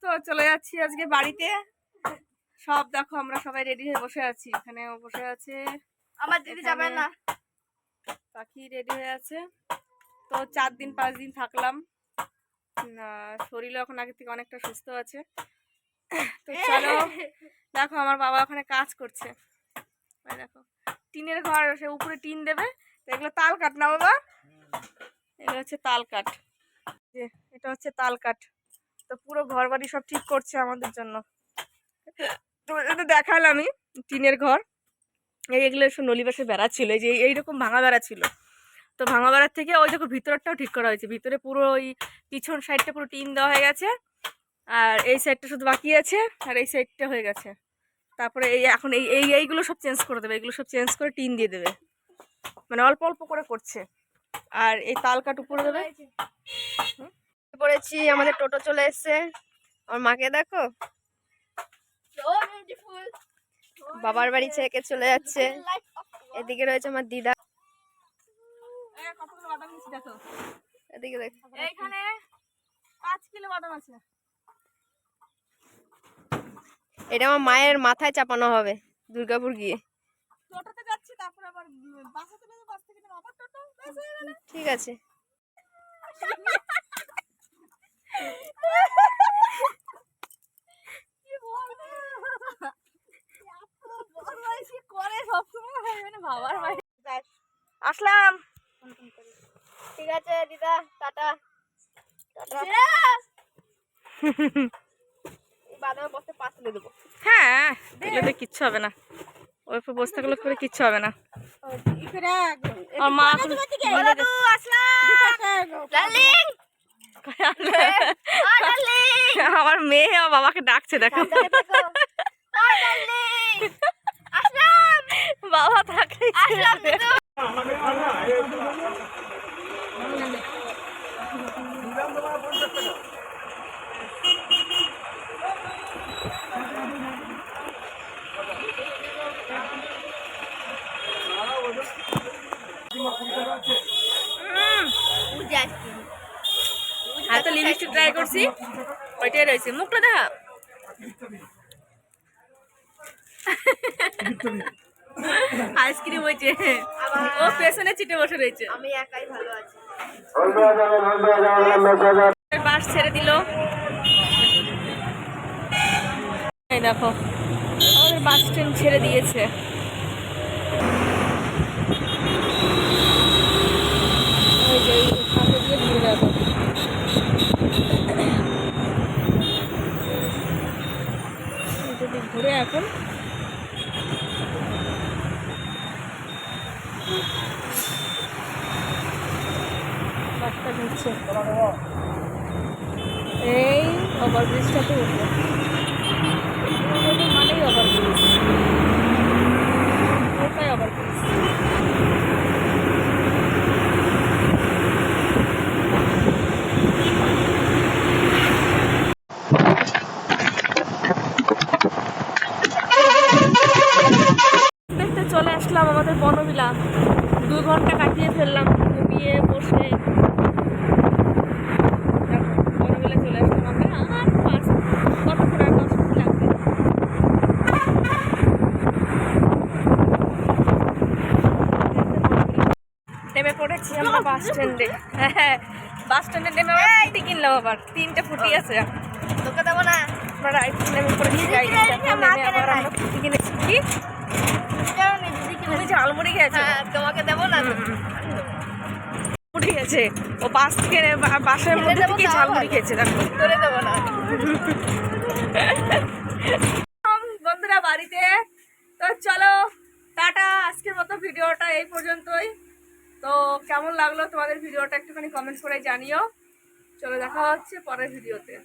তো চলে যাচ্ছি আজকে বাড়িতে। সব দেখো আমরা সবাই রেডি হয়ে বসে আছি, এখানে বসে আছে আমার দিদি যাবে না, পাখি রেডি হয়ে আছে। তো 4 দিন 5 দিন থাকলাম, শরীরও এখন আগের থেকে অনেকটা সুস্থ আছে। তো চলো দেখো আমার বাবা ওখানে কাজ করছে, দেখো টিনের ঘর, সে উপরে টিন দেবে। এগুলো তাল কাঠ না বাবা, এগুলো হচ্ছে তাল কাঠ, এটা হচ্ছে তাল কাঠ। তো পুরো ঘর বাড়ি সব ঠিক করছে আমাদের জন্য। তো দেখালাম আমি টিনের ঘর, এইগুলো সব নলি বাসের বেড়া ছিল, এই যে এইরকম ভাঙা বেড়া ছিল। তো ভাঙা বেড়ার থেকে ওই দেখো ভিতরটাও ঠিক করা হয়েছে, ভিতরে পুরো ওই পিছন সাইডটা পুরো টিন দেওয়া হয়ে গেছে, আর এই সাইডটা শুধু বাকি আছে, আর এই সাইডটা হয়ে গেছে। তারপরে এই এখন এইগুলো সব চেঞ্জ করে দেবে, এগুলো সব চেঞ্জ করে টিন দিয়ে দেবে, মানে অল্প অল্প করে করছে। আর এই তাল কাঠ উপরে দেবে। পড়েছি, আমাদের টোটো চলে এসছে। আমার মাকে দেখো, বাবার বাড়ি ছেড়ে চলে যাচ্ছে। এদিকে রয়েছে আমার দিদা, এদিকে দেখো এইখানে 5 কিলো বাদাম আছে। এটা আমার মায়ের মাথায় চাপানো হবে দুর্গাপুর গিয়ে। টোটোতে যাচ্ছি, তারপর আবার বাসে চলে যাবো, বাস থেকে আবার টোটো, বাস হয়ে গেল। ঠিক আছে। আসলাম। ঠিক আছে দিদা, টাটা টাটা। বাদামের বস্তা পাশ তুলে দেবো। হ্যাঁ দিলে তো কিচ্ছু হবে না, ওই বস্তা গুলো করে কিচ্ছু হবে না। আর মা আমার মেয়ে আমার বাবাকে ডাকছে, দেখো বাবা থাকে। হ্যাঁ তো লিপস্টিক ট্রাই করছি, ওইটাই রয়েছে। মুখটা দেখা, আইসক্রিম হয়েছে, ও পেছনে চিটে বসে রয়েছে। আমি একাই ভালো আছি। বাস ছেড়ে দিল, এই দেখো আমাদের বাস স্ট্যান্ড ছেড়ে দিয়েছে। ওই যে হাতে দিয়ে ঘুরে যাবো, যদি ঘুরে এখন বাসটা ঘুরছে, এই ওভারব্রিজটাতে উঠবো, মানেই ওভারব্রিজ, ওটাই ওভারব্রিজ। দেখতে চলে আসলাম আমাদের বনবিলা, 2 ঘন্টা কাটিয়ে ফেললাম ঘুমিয়ে বসে। বনবিলা চলে আসলাম আমরা, আর কতক্ষণ আর 10 মিনিট লাগবে। নেমে পড়েছি আমরা বাস স্ট্যান্ডে। হ্যাঁ বাস স্ট্যান্ডে নেমে ফুটি কিনলাম, আবার 3টে ফুটি আছে। তোকে দেবো না, আমরা রাইড নেমে পড়েছি, গাড়ি নেমে আবার আমরা ফুটি কিনেছি। কি তুমি ঝালমুড়ি খেয়েছো? তোমাকে দেবো না, উঠে গেছে ও বাস থেকে, বাসের মধ্যে থেকে ঝালমুড়ি খেয়েছে, দেখো। তোরে দেবো না। বন্ধুরা বাড়িতে, তো চলো টাটা। আজকের মতো ভিডিওটা এই পর্যন্তই। তো কেমন লাগলো তোমাদের ভিডিওটা একটুখানি কমেন্টস করে জানিও। চলো দেখা হচ্ছে পরের ভিডিওতে।